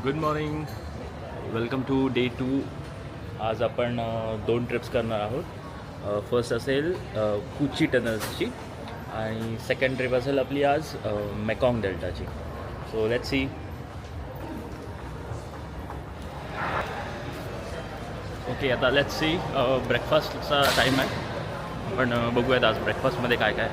Good morning, welcome to day 2. आज आपण 2 trips करणार आहोत. फर्स्ट असेल कुची टनल्सची आणि सेकंड ट्रिप असेल आपली आज मेकॉंग डेल्टाची. So let's see. ओके, आता लेट्स सी. ब्रेकफास्टचा टाईम आहे. आपण बघूयात आज ब्रेकफास्टमध्ये काय काय.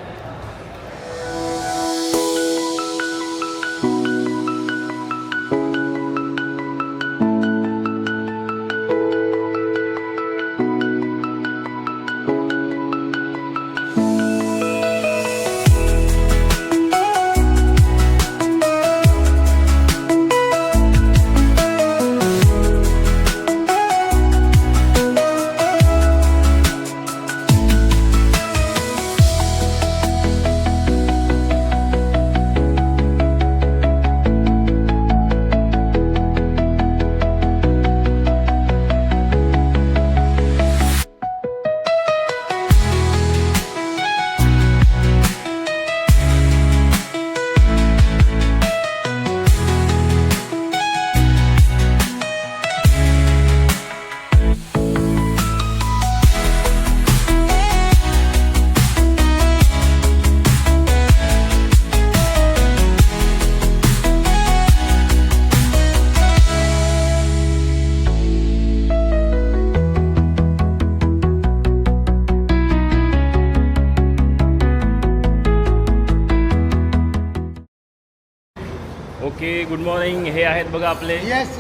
Okay, good morning. हे आहेत बघा आपले येस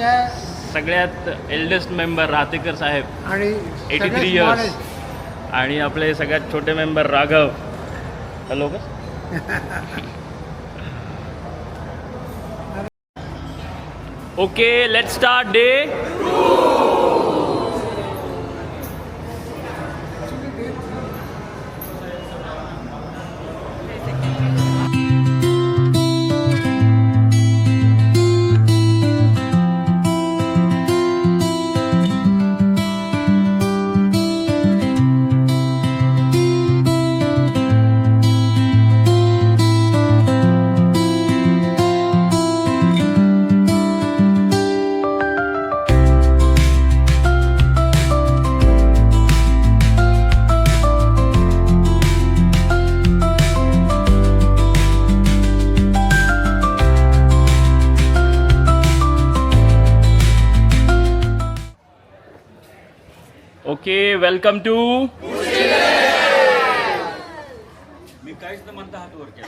सगळ्यात एल्डेस्ट मेंबर राहतेकर साहेब, आणि 83 इयर्स. आणि आपले सगळ्यात छोटे मेंबर राघव. हॅलो का. Okay, let's start day. Okay, welcome to. मी काहीच न म्हणता हात वर केला.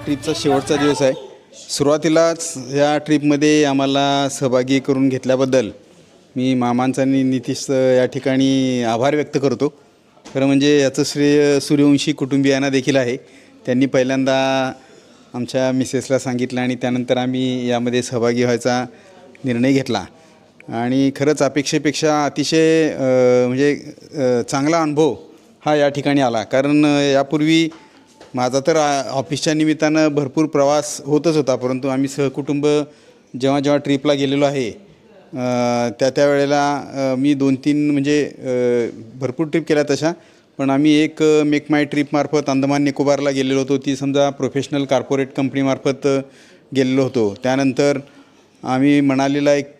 ट्रिपचा शेवटचा दिवस आहे. सुरुवातीलाच या ट्रिपमध्ये आम्हाला सहभागी करून घेतल्याबद्दल मी मामांचा आणि नितीशचं या ठिकाणी आभार व्यक्त करतो. खरं म्हणजे याचं श्रेय सूर्यवंशी कुटुंबियांना देखील आहे. त्यांनी पहिल्यांदा आमच्या मिसेसला सांगितलं आणि त्यानंतर आम्ही यामध्ये सहभागी व्हायचा निर्णय घेतला. आणि खरंच अपेक्षेपेक्षा अतिशय चांगला अनुभव हा या ठिकाणी आला. कारण यापूर्वी माझा तर ऑफिसच्या निमित्तानं भरपूर प्रवास होतच होता, परंतु आम्ही सहकुटुंब जेव्हा ट्रिपला गेलेलो आहे त्या वेळेला मी 2-3 भरपूर ट्रिप केल्या तशा, पण आम्ही एक मेक माय ट्रिपमार्फत अंदमान निकोबारला गेलेलो होतो. ती समजा प्रोफेशनल कॉर्पोरेट कंपनीमार्फत गेलेलो होतो. त्यानंतर आम्ही मनालीला एक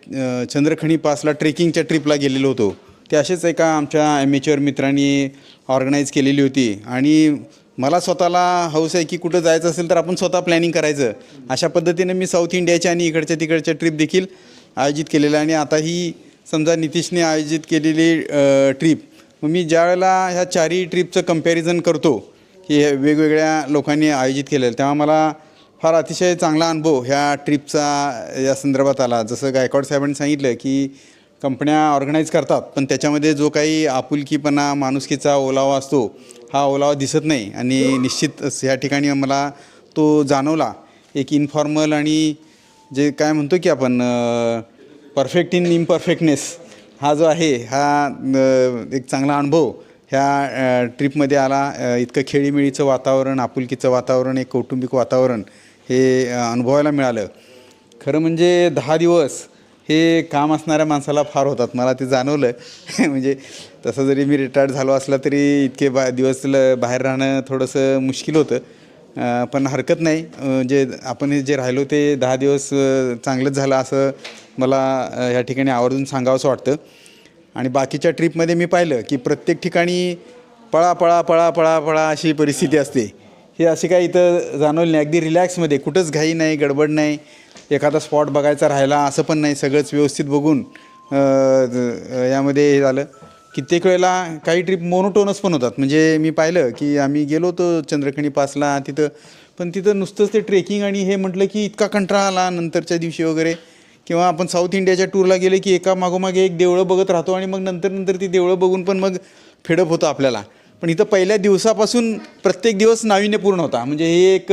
चंद्रखणी पासला ट्रेकिंगच्या ट्रिपला गेलेलो होतो. ते असेच एका आमच्या ॲमेच्युअर मित्रांनी ऑर्गनाईज केलेली होती. आणि मला स्वतःला हौस आहे की कुठं जायचं असेल तर आपण स्वतः प्लॅनिंग करायचं. अशा पद्धतीने मी साऊथ इंडियाच्या आणि इकडच्या तिकडच्या ट्रिप देखील आयोजित केलेल्या. आणि आता ही समजा नितीशने आयोजित केलेली ट्रिप, मग मी ज्या वेळेला ह्या 4ही ट्रिपचं कंपॅरिझन करतो की वेगवेगळ्या लोकांनी आयोजित केलेलं, तेव्हा मला फार अतिशय चांगला अनुभव ह्या ट्रिपचा या संदर्भात आला. जसं गायकवाड साहेबांनी सांगितलं की कंपन्या ऑर्गनाईज करतात, पण त्याच्यामध्ये जो काही आपुलकीपणा माणुसकीचा ओलावा असतो हा ओलावा दिसत नाही. आणि निश्चित या ठिकाणी मला तो जाणवला. एक इन्फॉर्मल आणि जे काय म्हणतो की आपण परफेक्ट इन इम्परफेक्टनेस हा जो आहे हा एक चांगला अनुभव ह्या ट्रिपमध्ये आला. इतकं खेळीमेळीचं वातावरण, आपुलकीचं वातावरण, एक कौटुंबिक वातावरण हे अनुभवायला मिळालं. खरं म्हणजे 10 दिवस हे काम असणाऱ्या माणसाला फार होतात, मला ते जाणवलं. म्हणजे तसं जरी मी रिटायर्ड झालो असला तरी इतके दिवस बाहेर राहणं थोडंसं मुश्किल होतं, पण हरकत नाही. जे आपण जे राहिलो ते 10 दिवस चांगलंच झालं असं मला ह्या ठिकाणी आवर्जून सांगावंसं वाटतं. आणि बाकीच्या ट्रिपमध्ये मी पाहिलं की प्रत्येक ठिकाणी पळा पळा पळा पळा पळा अशी परिस्थिती असते. हे असे काय इथं जाणवलं नाही. अगदी रिलॅक्समध्ये, कुठंच घाई नाही, गडबड नाही, एखादा स्पॉट बघायचा राहिला असं पण नाही. सगळंच व्यवस्थित बघून यामध्ये हे झालं. कित्येक वेळेला काही ट्रिप मोनोटोनस पण होतात. म्हणजे मी पाहिलं की आम्ही गेलो होतो चंद्रखणी पासला, तिथं नुसतंच ते ट्रेकिंग आणि हे म्हटलं की इतका कंटाळा आला नंतरच्या दिवशी वगैरे. किंवा आपण साऊथ इंडियाच्या टूरला गेले की एका मागोमागे एक देवळं बघत राहतो आणि मग नंतर ती देवळं बघून पण मग फेडअप होतं आपल्याला. पण इथं पहिल्या दिवसापासून प्रत्येक दिवस नाविन्यपूर्ण होता. म्हणजे ही एक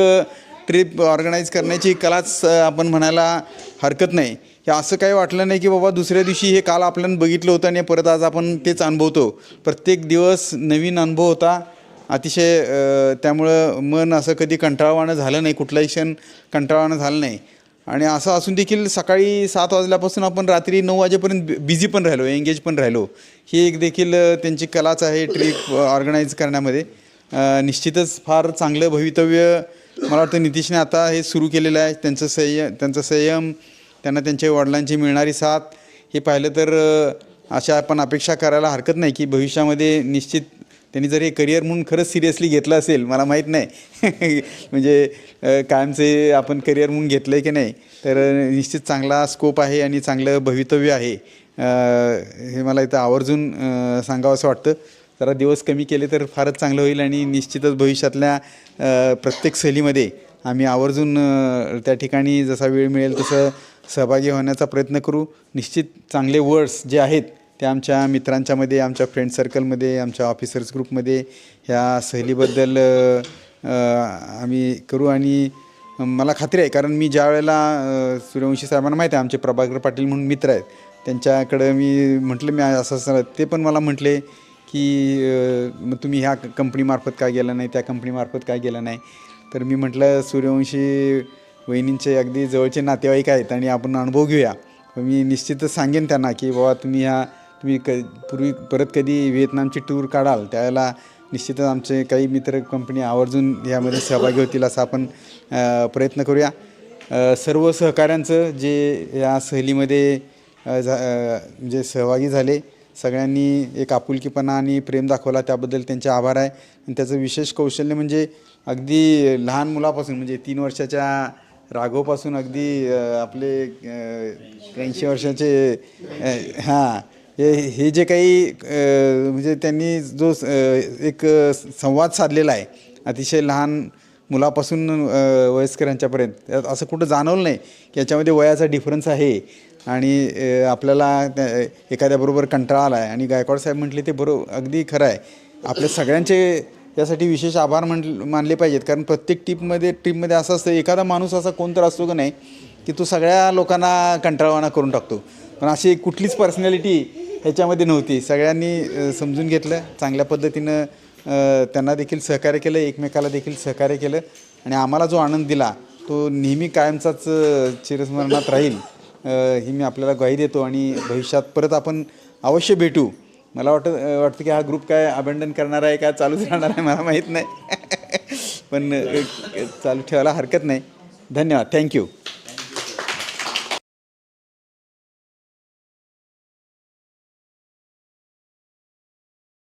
ट्रिप ऑर्गनाईज करण्याची कलाच आपण म्हणायला हरकत नाही. हे असं काही वाटलं नाही की बाबा दुसऱ्या दिवशी हे काल आपल्याला बघितलं होतं आणि परत आज आपण तेच अनुभवतो. प्रत्येक दिवस नवीन अनुभव होता अतिशय. त्यामुळं मन असं कधी कंटाळवाणं झालं नाही, कुठलाही क्षण कंटाळवाणं झालं नाही. आणि असं असून देखील सकाळी 7 वाजल्यापासून आपण रात्री 9 वाजेपर्यंत बिझी पण राहिलो, एंगेज पण राहिलो. ही एक देखील त्यांची कलाच आहे ट्रिप ऑर्गनाईज करण्यामध्ये. निश्चितच फार चांगलं भवितव्य मला वाटतं नितीशने आता हे सुरू केलेलं आहे. त्यांचं संयम, त्यांना त्यांच्या वडिलांची मिळणारी साथ हे पाहिलं तर अशा आपण अपेक्षा करायला हरकत नाही की भविष्यामध्ये निश्चित त्यांनी जर हे करिअर म्हणून खरंच सिरियसली घेतलं असेल, मला माहीत नाही म्हणजे कायमचे आपण करिअर म्हणून घेतलं आहे की नाही, तर निश्चित चांगला स्कोप आहे आणि चांगलं भवितव्य आहे हे मला इथं आवर्जून सांगावंसं वाटतं. जरा दिवस कमी केले तर फारच चांगलं होईल आणि निश्चितच भविष्यातल्या प्रत्येक सहलीमध्ये आम्ही आवर्जून त्या ठिकाणी जसा वेळ मिळेल तसं सहभागी होण्याचा प्रयत्न करू. निश्चित चांगले वर्ड्स जे आहेत ते आमच्या मित्रांच्यामध्ये, आमच्या फ्रेंड सर्कलमध्ये, आमच्या ऑफिसर्स ग्रुपमध्ये ह्या सहलीबद्दल आम्ही करू. आणि मला खात्री आहे, कारण मी ज्या वेळेला सूर्यवंशी साहेबांना माहीत आहे, आमचे प्रभाकर पाटील म्हणून मित्र आहेत, त्यांच्याकडं मी म्हटलं मी असं ते पण मला म्हटले की मग तुम्ही ह्या कंपनीमार्फत काय गेलं नाही, त्या कंपनीमार्फत काय गेलं नाही. तर मी म्हटलं सूर्यवंशी वहिनींचे अगदी जवळचे नातेवाईक आहेत आणि आपण अनुभव घेऊया. मी निश्चितच सांगेन त्यांना की बाबा तुम्ही पूर्वी परत कधी व्हिएतनामची टूर काढाल त्यावेळेला निश्चितच आमचे काही मित्र कंपनी आवर्जून यामध्ये सहभागी होतील असा आपण प्रयत्न करूया. सर्व सहकाऱ्यांचं जे या सहलीमध्ये म्हणजे सहभागी झाले सगळ्यांनी एक आपुलकीपणा आणि प्रेम दाखवला, त्याबद्दल त्यांचे आभार आहे. आणि त्याचं विशेष कौशल्य म्हणजे अगदी लहान मुलापासून म्हणजे 3 वर्षाच्या राघवपासून अगदी आपले 83 वर्षाचे हे जे काही म्हणजे त्यांनी जो एक संवाद साधलेला आहे अतिशय लहान मुलापासून वयस्करांच्यापर्यंत त्यात असं कुठं जाणवलं नाही की याच्यामध्ये वयाचा डिफरन्स आहे आणि आपल्याला एखाद्याबरोबर कंटाळा आला आहे. आणि गायकवाड साहेब म्हटले ते अगदी खरं आहे. आपल्या सगळ्यांचे यासाठी विशेष आभार मानले पाहिजेत, कारण प्रत्येक ट्रीपमध्ये असं असतं एखादा माणूस असा कोणतर असतो का नाही की तो सगळ्या लोकांना कंटाळवाणा करून टाकतो. पण अशी कुठलीच पर्सनॅलिटी ह्याच्यामध्ये नव्हती. सगळ्यांनी समजून घेतलं, चांगल्या पद्धतीनं त्यांना देखील सहकार्य केलं, एकमेकाला देखील सहकार्य केलं आणि आम्हाला जो आनंद दिला तो नेहमी कायमचाच चिरस्मरणात राहील ही मी आपल्याला ग्वाही देतो. आणि भविष्यात परत आपण अवश्य भेटू. मला वाटतं की हा ग्रुप काय अबंडन करणार आहे का चालूच राहणार आहे मला माहीत नाही पण चालू ठेवायला हरकत नाही. धन्यवाद. थँक्यू.